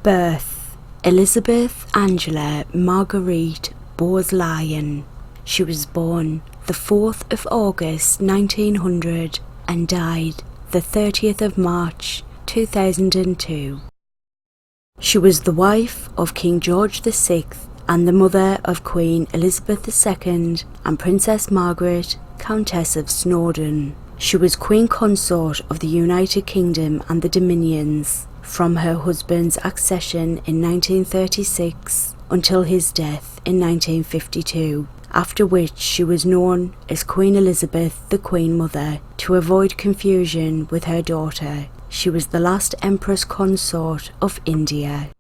Birth: Elizabeth Angela Marguerite Bowes-Lyon. She was born the 4th of August 1900 and died the 30th of March 2002. She was the wife of King George VI and the mother of Queen Elizabeth II and Princess Margaret, Countess of Snowdon. She was Queen Consort of the United Kingdom and the Dominions from her husband's accession in 1936 until his death in 1952, after which she was known as Queen Elizabeth the Queen Mother to avoid confusion with her daughter. She was the last Empress Consort of India.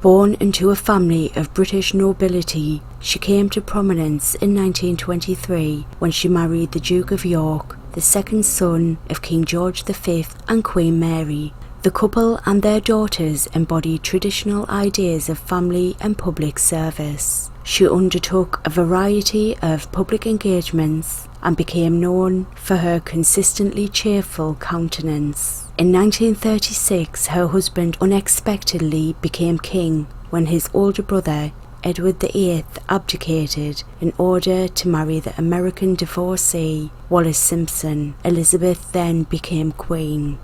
Born into a family of British nobility, she came to prominence in 1923 when she married the Duke of York, the second son of King George V and Queen Mary. The couple and their daughters embodied traditional ideas of family and public service. She undertook a variety of public engagements and became known for her consistently cheerful countenance. In 1936, her husband unexpectedly became king when his older brother, Edward VIII, abdicated in order to marry the American divorcee, Wallis Simpson. Elizabeth then became queen.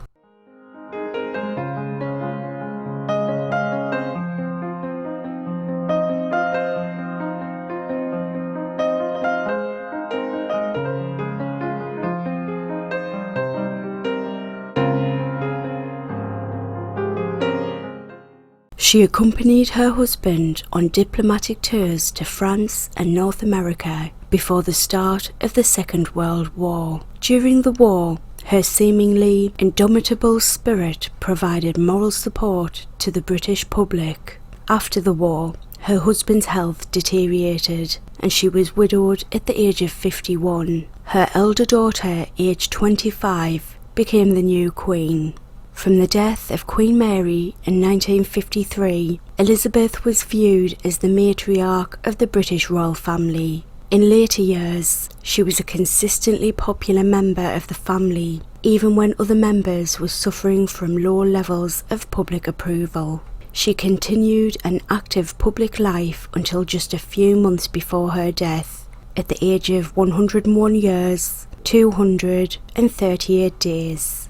She accompanied her husband on diplomatic tours to France and North America before the start of the Second World War. During the war, her seemingly indomitable spirit provided moral support to the British public. After the war, her husband's health deteriorated and she was widowed at the age of 51. Her elder daughter, aged 25, became the new queen. From the death of Queen Mary in 1953, Elizabeth was viewed as the matriarch of the British royal family. In later years, she was a consistently popular member of the family, even when other members were suffering from low levels of public approval. She continued an active public life until just a few months before her death, at the age of 101 years, 238 days.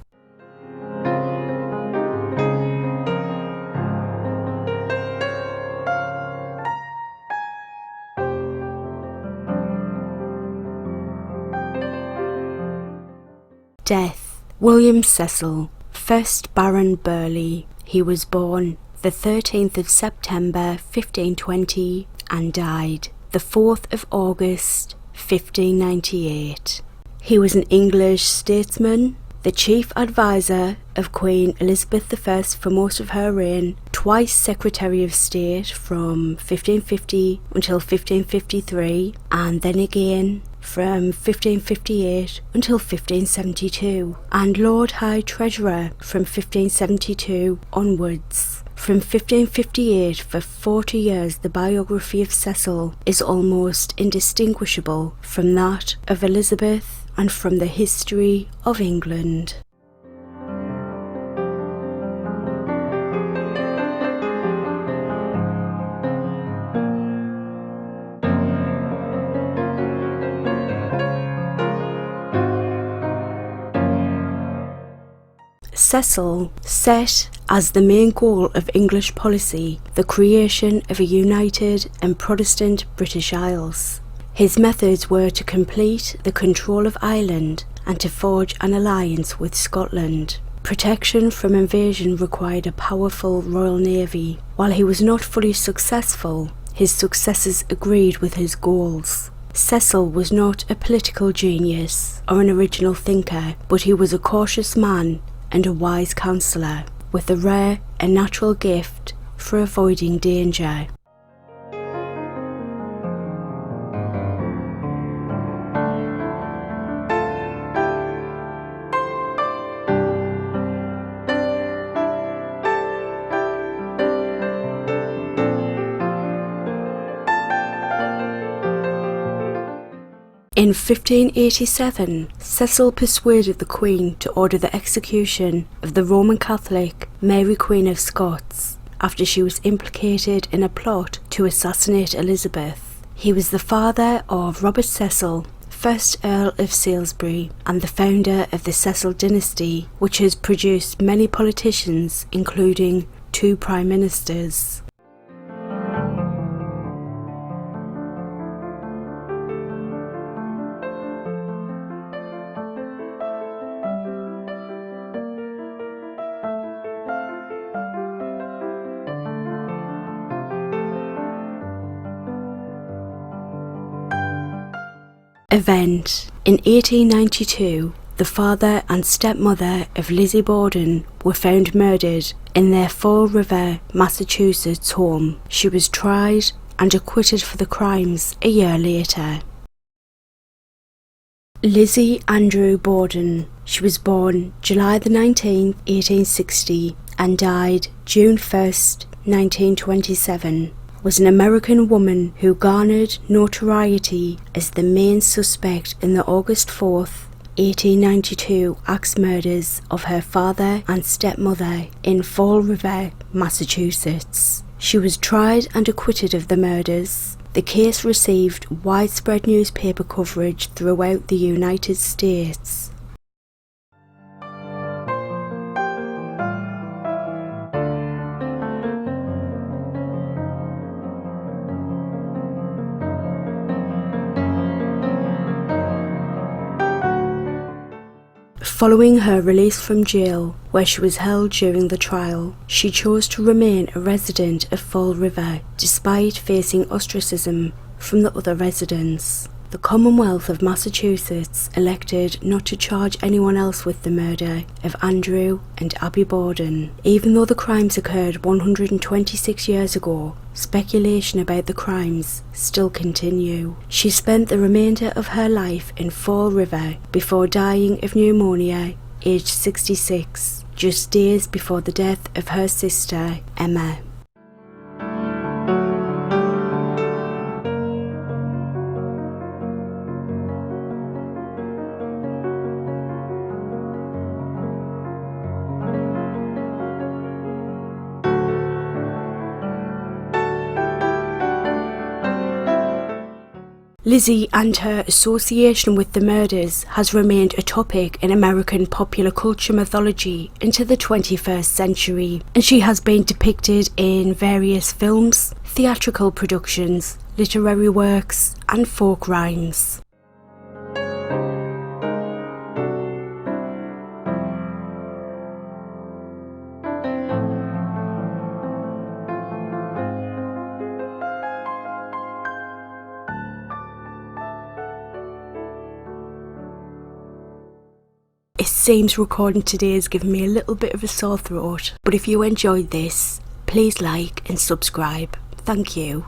Death: William Cecil, 1st Baron Burghley. He was born the 13th of September 1520 and died the 4th of August 1598. He was an English statesman, the chief advisor of Queen Elizabeth I for most of her reign, twice Secretary of State from 1550 until 1553, and then again from 1558 until 1572, and Lord High Treasurer from 1572 onwards. From 1558 for 40 years, the biography of Cecil is almost indistinguishable from that of Elizabeth and from the history of England. Cecil set as the main goal of English policy the creation of a united and Protestant British Isles. His methods were to complete the control of Ireland and to forge an alliance with Scotland. Protection from invasion required a powerful Royal Navy. While he was not fully successful, his successors agreed with his goals. Cecil was not a political genius or an original thinker, but he was a cautious man and a wise counsellor, with a rare and natural gift for avoiding danger. In 1587, Cecil persuaded the Queen to order the execution of the Roman Catholic Mary Queen of Scots after she was implicated in a plot to assassinate Elizabeth. He was the father of Robert Cecil, 1st Earl of Salisbury, and the founder of the Cecil dynasty, which has produced many politicians, including 2 prime ministers. Event. In 1892, the father and stepmother of Lizzie Borden were found murdered in their Fall River, Massachusetts home. She was tried and acquitted for the crimes a year later. Lizzie Andrew Borden. She was born July the 19th, 1860 and died June 1st, 1927. Was an American woman who garnered notoriety as the main suspect in the August 4th, 1892 axe murders of her father and stepmother in Fall River, Massachusetts. She was tried and acquitted of the murders. The case received widespread newspaper coverage throughout the United States. Following her release from jail, where she was held during the trial, she chose to remain a resident of Fall River, despite facing ostracism from the other residents. The Commonwealth of Massachusetts elected not to charge anyone else with the murder of Andrew and Abby Borden. Even though the crimes occurred 126 years ago, speculation about the crimes still continue. She spent the remainder of her life in Fall River before dying of pneumonia, aged 66, just days before the death of her sister, Emma. Lizzie and her association with the murders has remained a topic in American popular culture mythology into the 21st century, and she has been depicted in various films, theatrical productions, literary works, and folk rhymes. It seems recording today has given me a little bit of a sore throat, but if you enjoyed this, please like and subscribe. Thank you.